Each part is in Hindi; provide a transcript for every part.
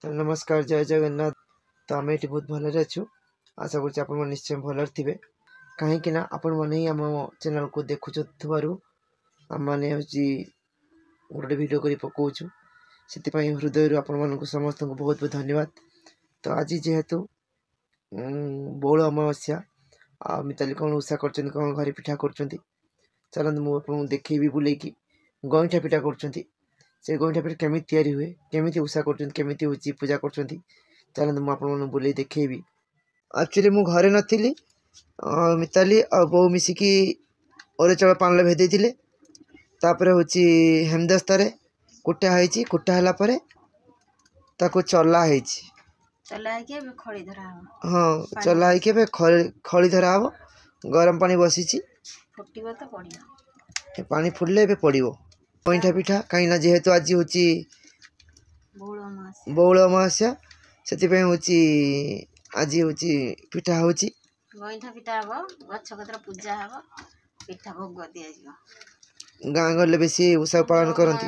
तो नमस्कार जय जगन्नाथ। तो आम ये बहुत भल अच्छु। आशा कर आप निश्चय भल थे कहीं आपण मैंने ही आम चैनल को देखुवर आम मैंने गोटे भिड कर पकाचु से हृदय आपण समस्त को बहुत बहुत धन्यवाद। तो आज जेहेतु बौल अमावस्या मिताली कौन उषा कर घरे पिठा कर चलते मुझे देखी बुले कि गईठा पिठा कर से गईठा पिठा केमी तैयारी हुए केमी उषा करमी हूँ पूजा कर चलते मुझे बुले देखेबी। एक्चुअली मु घरे नी मिताली और बो मिसिकी अरे चाउल पान भेदे थे तापर हूँ हेमदस्तार कुटा है कुटा है ताको चला है हाँ चला है खड़ी धरा हम गरम पानी बसी पानी फुटले पड़ो गईठा पिठा कहीं जेहेतु आज हूँ बौल अमावस्या से हूँ आज हूँ पिठा हूँ गईठा पिठा हम गछपत्र पूजा हम पिठा भोग दिया गाँ गले बेसी उत्सव पालन करती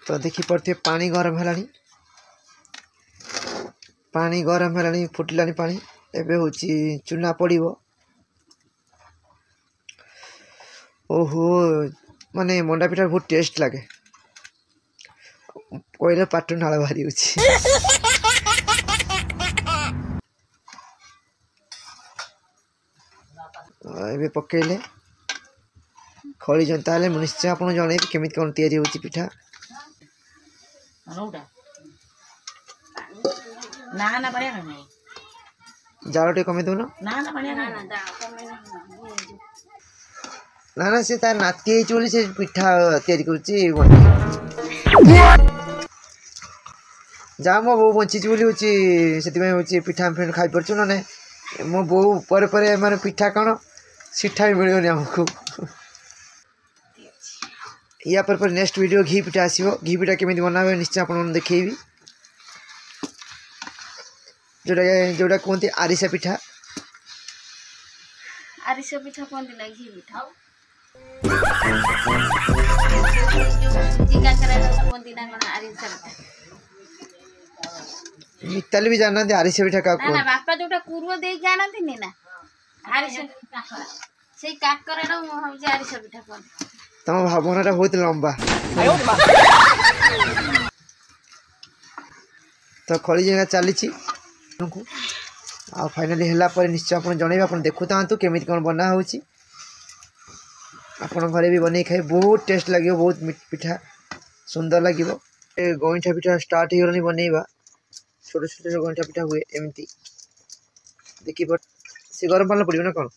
तो देखी पड़े पानी गरम है पानी गरम है फुटलानी पानी एबे हूँ चूना पड़ो। ओहो माने मंडा पिठा बहुत टेस्ट लगे कहले पाटू नाल बाहरी ए पकईले खड़ी जनता निश्चय आप जन केमी कौन तैयारी होची पिठा जाल टे कमे दौन ना सी तार नाती से पिठा तैयारी कर जा मो बो बची से पिठा फिर खाई पार्छ ना मो बो पर माने पिठा कौन सीठा भी मिलनी आमको या पर नेक्स्ट वीडियो घी पिठा आसो घी पिठा केमी बना हुए निश्चय आप देखेबी जोटा जोटा कहते आरिसा पिठा कहते ना घी पिठा मिताली भी जाना आरिसा पिठा का ना बापा जोटा कुरुआ दे जानती ना आरिसा से काकरा आरिसा पिठा कहते तुम भावना बहुत लंबा तो खड़ी जगह चली फाइनाली है निश्चय आप जनइबे आप देखु था केमी कौन बना हो घरे भी बन खाए बहुत टेस्ट लगे बहुत पिठा सुंदर लगे गईठा पिठा स्टार्ट हो गलानी बनइबा छोट छोट गईठा पिठा हुए एमती देखी से गरम पानी पड़ो ना कौन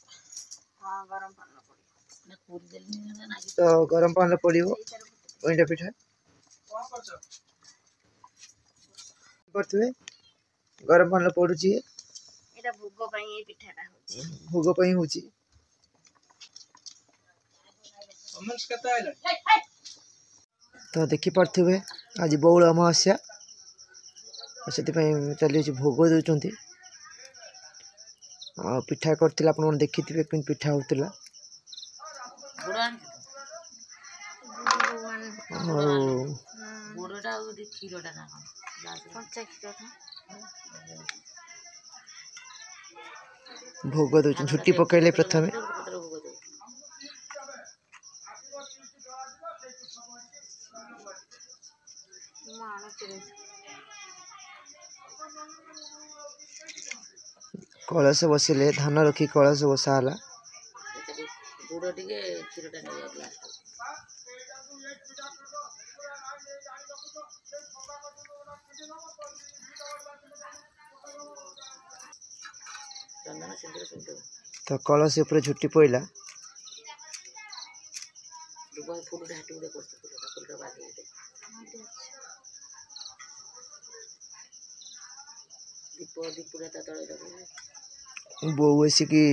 तो गरम पानी पड़ो गईठा पिठा गरम पानी पड़ुची भोग हूँ तो देखी पारे आज बौल अमावस्या से चलिए भोग दौरान पिठा करते आप देखी थे पिठा होता भोग दौरान छुट्टी पकड़े प्रथम कलश बसिले धान रखी कलश बसाला तो कलश ऊपर झुटी पड़ा बो आसिकी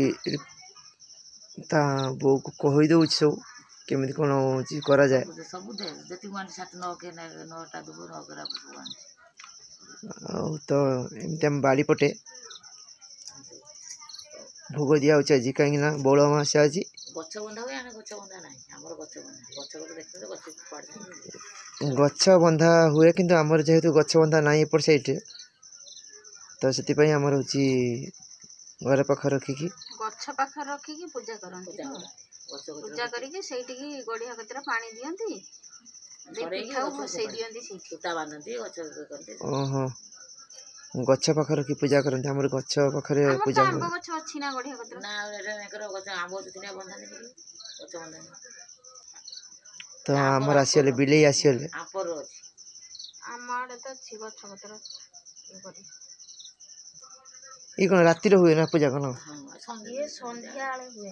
बो को कही दौ सब केमी कौन करा जाए तो एमती बाड़ी पटे भोग दिया आज कहीं बौल अमावस्या आज ଗଛ ବନ୍ଧା ହୁଏ ଆମେ ଗଛ ବନ୍ଧା ନାହିଁ ଆମର ଗଛ ବନ୍ଧା ଗଛ ଗଛ ଦେଖିଲେ ଗଛ କୁଆଡ଼େ ଗଛ ବନ୍ଧା ହୁଏ କିନ୍ତୁ ଆମର ଯେହେତୁ ଗଛ ବନ୍ଧା ନାହିଁ ଏପଟ ସାଇଡ଼ରେ ତ ସେଥିପାଇଁ ଆମର ହେଉଛି ଘର ପାଖରେ ରଖିକି ଗଛ ପାଖରେ ରଖିକି ପୂଜା କରନ୍ତି ପୂଜା କରିକି ସେଇଠିକି ଗଡ଼ିଆ କତିରେ ପାଣି ଦିଅନ୍ତି ପିଠାକୁ ଭସେଇ ଦିଅନ୍ତି ସେଇଠି ସୂତା ବାନ୍ଧନ୍ତି ଗଛ କରନ୍ତି। ଓହୋ ଗଛ ପାଖରେ ରଖି ପୂଜା କରନ୍ତି ଆମର ଗଛ ପାଖରେ ପୂଜା ଆମ୍ବ ଗଛ ଅଛି ନା ଗଡ଼ିଆ କତିରେ ନା ଗଛ ଆମ୍ବ ଗଛ ଦିନେ ବନ୍ଧାନ୍ତି ଗଛ ବନ୍ଧାନ୍ତି ତ ଆମର ଆସିଗଲେ ବିଲେଇ ଆସିଗଲେ ଆମ୍ପର ଅଛି ଆମ ଆଡ଼େ ତ ଅଛି ଗଛ ପତ୍ର ଇଏ କରି ଏଇ କ'ଣ ରାତିରେ ହୁଏ ନା ପୂଜା କ'ଣ? ଇଏ ସନ୍ଧ୍ୟା ବେଳେ ହୁଏ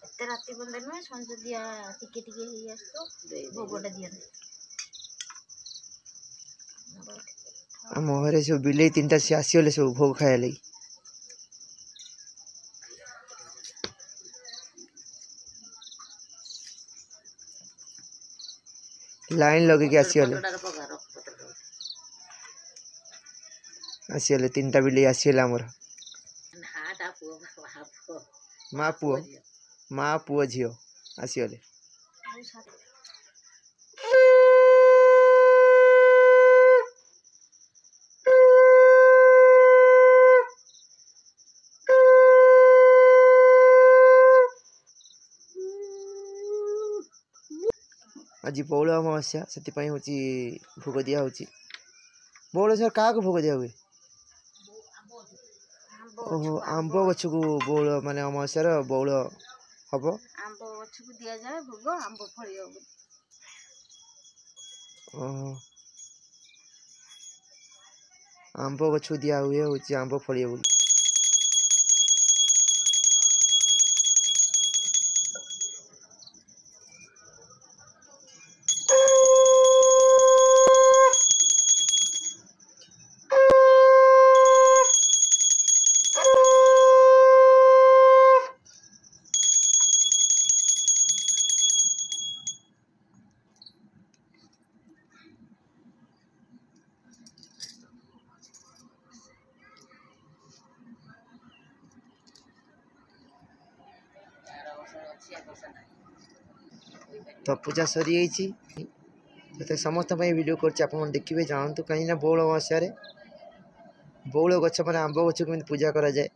ଏତେ ରାତି ପର୍ଯ୍ୟନ୍ତ ନୁହେଁ ସଞ୍ଜଦିଆ ଟିକେ ଟିକେ ହେଇ ଆସୁଥିବ ଭୋଗଟା ଦିଅନ୍ତି। ଆମ ଘରେ ସବୁ ବିଲେଇ 3ଟା ସିଏ ଆସିଗଲେ ସବୁ ଭୋଗ ଖାଇବା ଲାଗି ଲାଇନ୍ ଲଗେଇକି ଆସିଗଲେ 3ଟା ବିଲେଇ ଆସିଗଲେ ଆମର ମା ପୁଅ ଝିଅ ଆସିଗଲେ। ଆଜି ବଉଳ ଅମାବାସ୍ୟା ସେଥିପାଇଁ ହେଉଛି ଭୋଗ ଦିଆ ହେଉଛି। ବଉଳ ସାର୍ କାହାକୁ ଭୋଗ ଦିଆ ହୁଏ? ଓହୋ ଆମ୍ବ ଗଛକୁ ବଉଳ ମାନେ ଅମାବାସ୍ୟାର ବଉଳ ହବ ଆମ୍ବ ଗଛକୁ ଦିଆଯାଏ ଭୋଗ ଆମ୍ବ ଫଳିବ ବୋଲି। ଓହୋ ଆମ୍ବ ଗଛକୁ ଦିଆ ହୁଏ ହେଉଛି ଆମ୍ବ ଫଳିବ ବୋଲି। ତ ପୂଜା ସରିଯାଇଛି ତ ସମସ୍ତଙ୍କ ପାଇଁ ଭିଡ଼ିଓ କରୁଛି ଆପଣମାନେ ଦେଖିବେ ଜାଣନ୍ତୁ କାହିଁକିନା ବଉଳ ଅମାବାସ୍ୟାରେ ବଉଳ ଗଛ ମାନେ ଆମ୍ବ ଗଛକୁ କେମିତି ପୂଜା କରାଯାଏ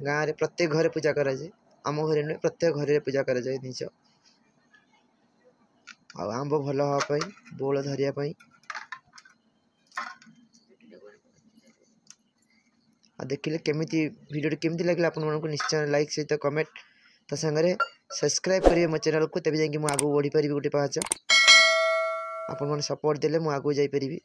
ଗାଁରେ ପ୍ରତ୍ୟେକ ଘରେ ପୂଜା କରାଯାଏ ଆମ ଘରେ ନୁହେଁ ପ୍ରତ୍ୟେକ ଘରେ ପୂଜା କରାଯାଏ ନିଜ ଆଉ ଆମ୍ବ ଭଲ ହେବା ପାଇଁ ବଉଳ ଧରିବା ପାଇଁ ଆଉ ଦେଖିଲେ କେମିତି ଭିଡ଼ିଓଟି କେମିତି ଲାଗିଲା ଆପଣମାନଙ୍କୁ ନିଶ୍ଚୟ ଲାଇକ୍ ସହିତ କମେଣ୍ଟ ତା ସାଙ୍ଗରେ ସବସ୍କ୍ରାଇବ୍ କରିବେ ମୋ ଚ୍ୟାନେଲକୁ ତେବେ ଯାଇକି ମୁଁ ଆଗକୁ ବଢ଼ିପାରିବି ଗୋଟେ ପାହାଚ ଆପଣମାନେ ସପୋର୍ଟ ଦେଲେ ମୁଁ ଆଗକୁ ଯାଇପାରିବି।